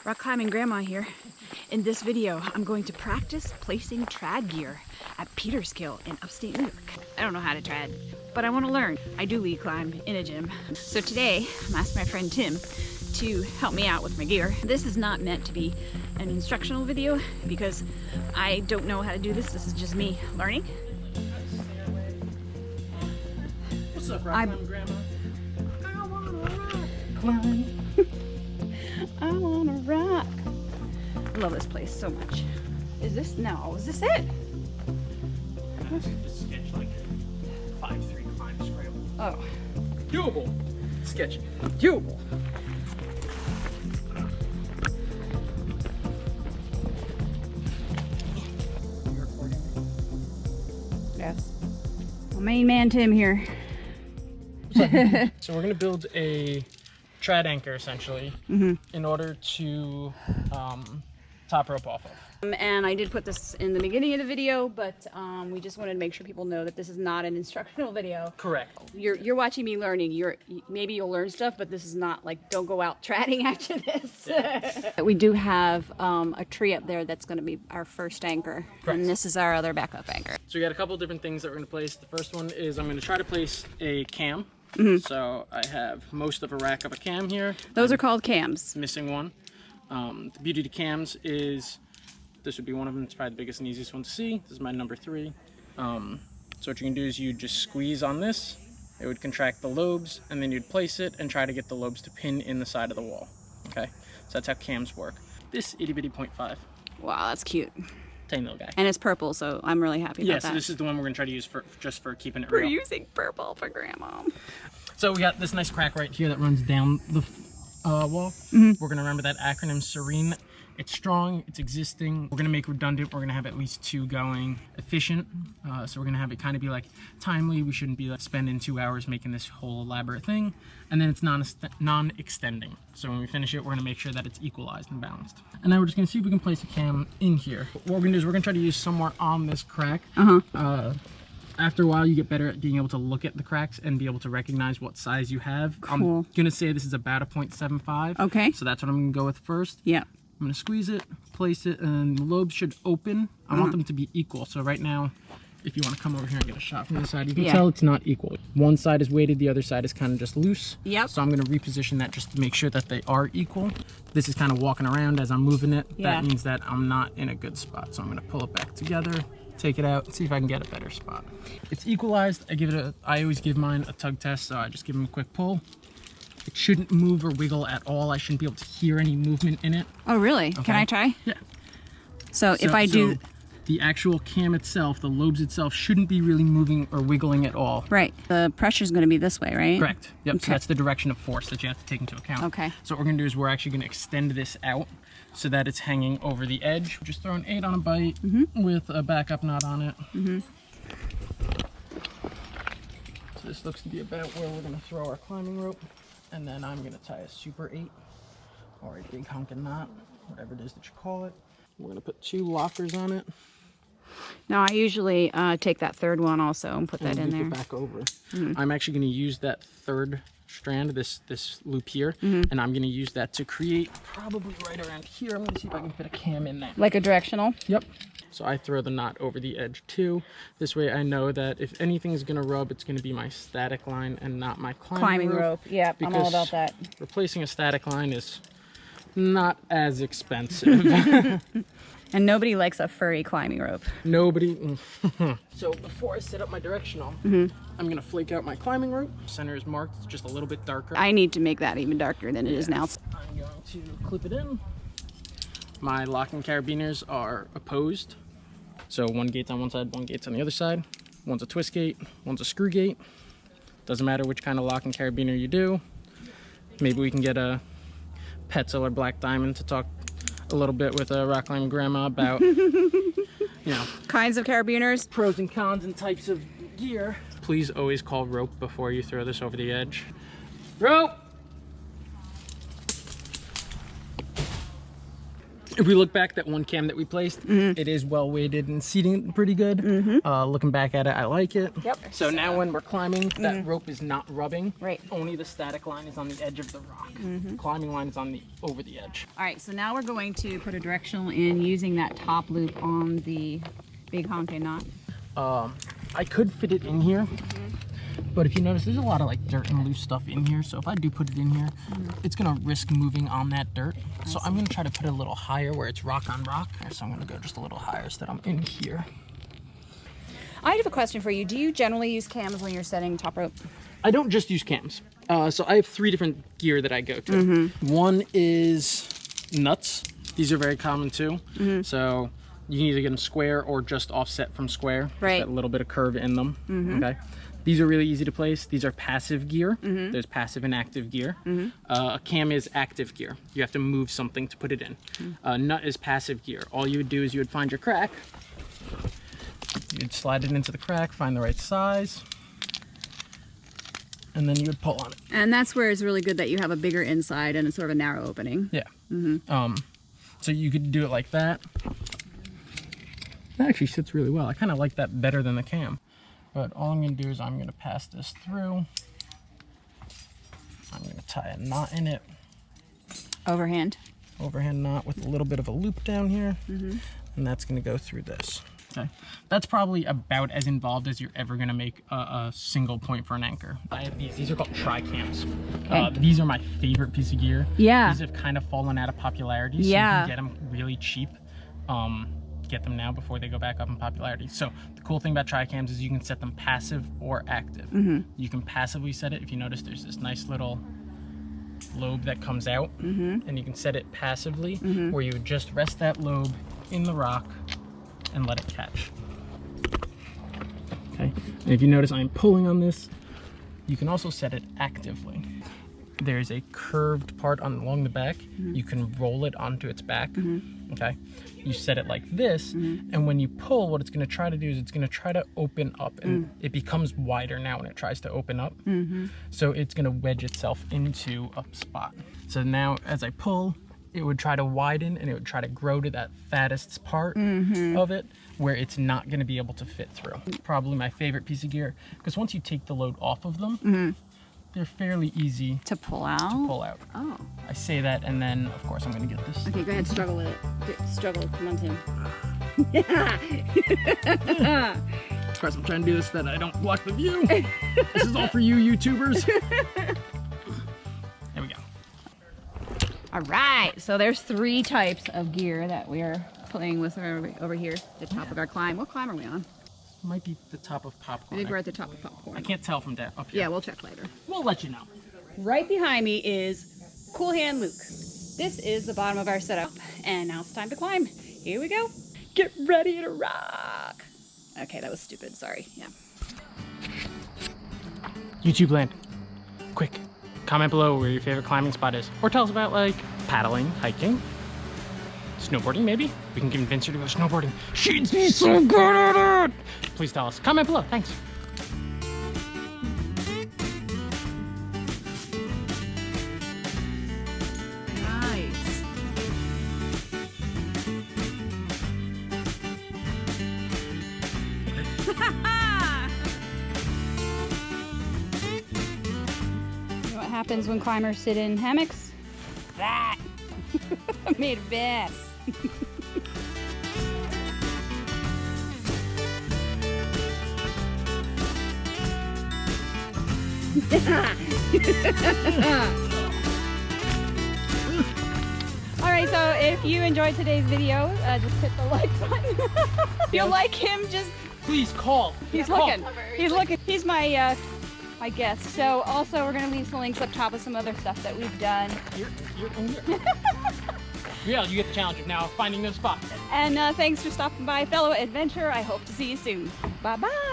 Rock climbing grandma here. In this video, I'm going to practice placing trad gear at Peterskill in upstate New York. I don't know how to trad, but I want to learn. I do lead climb in a gym. So today, I'm asking my friend Tim to help me out with my gear. This is not meant to be an instructional video because I don't know how to do this. This is just me learning. What's up, rock climbing grandma? I wanna rock climb. I wanna rock. I love this place so much. Is this it? This sketch like 5-3 climb scramble. Oh. Doable. Sketchy. Doable. You recording? Yes. My main man Tim here. So we're gonna build a trad anchor essentially in order to top rope off of. And I did put this in the beginning of the video, but we just wanted to make sure people know that this is not an instructional video. Correct. You're watching me learning. Maybe you'll learn stuff, but this is not like, don't go out tradding after this. We do have a tree up there that's going to be our first anchor. Correct. And this is our other backup anchor. So we got a couple of different things that we're gonna place. The first one is I'm gonna try to place a cam. So I have most of a rack of a cam here. Those are called cams. Missing one. The beauty of the cams is this would be one of them. It's probably the biggest and easiest one to see. This is my number 3. So what you can do is you just squeeze on this. It would contract the lobes, and then you'd place it and try to get the lobes to pin in the side of the wall. Okay, so that's how cams work. This itty bitty 0.5. Wow, that's cute. Tiny little guy. And it's purple, so I'm really happy about that. So this is the one we're gonna try to use for just for keeping it We're real. using purple for grandma. So we got this nice crack right here that runs down the wall. We're gonna remember that acronym SERENE. It's strong, it's existing. We're gonna make redundant. We're gonna have at least 2 going. Efficient, so we're gonna have it kind of be like timely. We shouldn't be like spending 2 hours making this whole elaborate thing. And then it's non-extending. So when we finish it, we're gonna make sure that it's equalized and balanced. And now we're just gonna see if we can place a cam in here. What we're gonna do is we're gonna try to use somewhere on this crack. After a while, you get better at being able to look at the cracks and be able to recognize what size you have. Cool. I'm gonna say this is about a 0.75. Okay. So that's what I'm gonna go with first. Yeah. I'm gonna squeeze it, place it, and the lobes should open. I want them to be equal. So right now, if you want to come over here and get a shot from this side, you can tell it's not equal. One side is weighted, the other side is kind of just loose. Yep. So I'm gonna reposition that just to make sure that they are equal. This is kind of walking around as I'm moving it. Yeah. That means that I'm not in a good spot. So I'm gonna pull it back together, take it out, see if I can get a better spot. It's equalized. I always give mine a tug test, so I just give them a quick pull. It shouldn't move or wiggle at all. I shouldn't be able to hear any movement in it. Oh, really? Can I try? Yeah. So if I do... the actual cam itself, the lobes itself, shouldn't be really moving or wiggling at all. Right. The pressure's going to be this way, right? Correct. Yep. Okay. So that's the direction of force that you have to take into account. Okay. So what we're going to do is we're actually going to extend this out so that it's hanging over the edge. Just throw an 8 on a bite with a backup knot on it. So this looks to be about where we're going to throw our climbing rope. And then I'm going to tie a super 8 or a big honkin' knot, whatever it is that you call it. We're going to put 2 lockers on it. Now I usually take that third one also and put that in there. It back over. I'm actually going to use that 3rd strand, this loop here, and I'm going to use that to create probably right around here. I'm going to see if I can fit a cam in there. Like a directional? Yep. So I throw the knot over the edge too. This way I know that if anything's going to rub, it's going to be my static line and not my climbing rope. Yep, I'm all about that. Replacing a static line is not as expensive. And nobody likes a furry climbing rope. Nobody. So before I set up my directional, I'm going to flake out my climbing rope. Center is marked, it's just a little bit darker. I need to make that even darker than it is now. I'm going to clip it in. My locking carabiners are opposed. So one gate's on one side, one gate's on the other side. One's a twist gate, one's a screw gate. Doesn't matter which kind of locking carabiner you do. Maybe we can get a Petzl or Black Diamond to talk a little bit with a rock climbing grandma about, Kinds of carabiners. pros and cons and types of gear. Please always call rope before you throw this over the edge. Rope! If we look back, that one cam that we placed, it is well weighted and seating pretty good. Looking back at it, I like it. Yep. So now when we're climbing, that rope is not rubbing. Right. Only the static line is on the edge of the rock. Climbing line is on the over the edge. All right, so now we're going to put a directional in using that top loop on the big honking knot. I could fit it in here, but if you notice, there's a lot of like dirt and loose stuff in here. So if I do put it in here, it's gonna risk moving on that dirt. So I'm gonna try to put it a little higher where it's rock on rock. So I'm gonna go just a little higher so that I'm in here. I have a question for you. Do you generally use cams when you're setting top rope? I don't just use cams. So I have 3 different gear that I go to. One is nuts. These are very common too. So you can either get them square or just offset from square. Right. Just that little bit of curve in them. Okay. These are really easy to place. These are passive gear. There's passive and active gear. A cam is active gear. You have to move something to put it in. Nut is passive gear. All you would do is you would find your crack. You'd slide it into the crack, find the right size, and then you would pull on it. And that's where it's really good that you have a bigger inside and a sort of a narrow opening. Yeah. So you could do it like that. That actually sits really well. I kind of like that better than the cam. But all I'm going to do is I'm going to pass this through. I'm going to tie a knot in it. Overhand. Overhand knot with a little bit of a loop down here. And that's going to go through this. Okay. That's probably about as involved as you're ever going to make a single point for an anchor. I have these. These are called tricams. These are my favorite piece of gear. Yeah. These have kind of fallen out of popularity. So Yeah. you can get them really cheap. Get them now before they go back up in popularity. So the cool thing about tricams is you can set them passive or active. You can passively set it. If you notice, there's this nice little lobe that comes out, and you can set it passively, where you would just rest that lobe in the rock and let it catch. Okay, and if you notice I'm pulling on this, you can also set it actively. There's a curved part along the back. You can roll it onto its back. Okay, you set it like this, and when you pull, what it's going to try to do is it's going to try to open up, and it becomes wider now when it tries to open up. So it's going to wedge itself into a spot. So now as I pull, it would try to widen and it would try to grow to that fattest part of it where it's not going to be able to fit through. Probably my favorite piece of gear, because once you take the load off of them, they're fairly easy To pull out? Oh. I say that, and then of course I'm going to get this. Okay, go ahead, struggle with it. Struggle, come on, Tim. Of course, I'm trying to do this so that I don't block the view. This is all for you YouTubers. There we go. All right, so there's 3 types of gear that we're playing with over here at the top of our climb. What climb are we on? Might be the top of popcorn. I think we're at the top of popcorn. I can't tell from down up here. Yeah, we'll check later. We'll let you know. Right behind me is Cool Hand Luke. This is the bottom of our setup, and now it's time to climb. Here we go. Get ready to rock. Okay, that was stupid. Sorry. Yeah. YouTube land. Quick, comment below where your favorite climbing spot is, or tell us about like paddling, hiking, snowboarding maybe. We can convince her to go snowboarding. She'd be so good at it. Please tell us. Comment below. Thanks. Nice. You know what happens when climbers sit in hammocks? That. Made a mess. All right, so if you enjoyed today's video, just hit the like button. If you like him, just Please call. he's looking. He's looking. He's my my guest. So also we're gonna leave some links up top with some other stuff that we've done. Here, and here. Yeah, you get the challenge of now finding those spots. And thanks for stopping by, fellow adventurer. I hope to see you soon. Bye bye.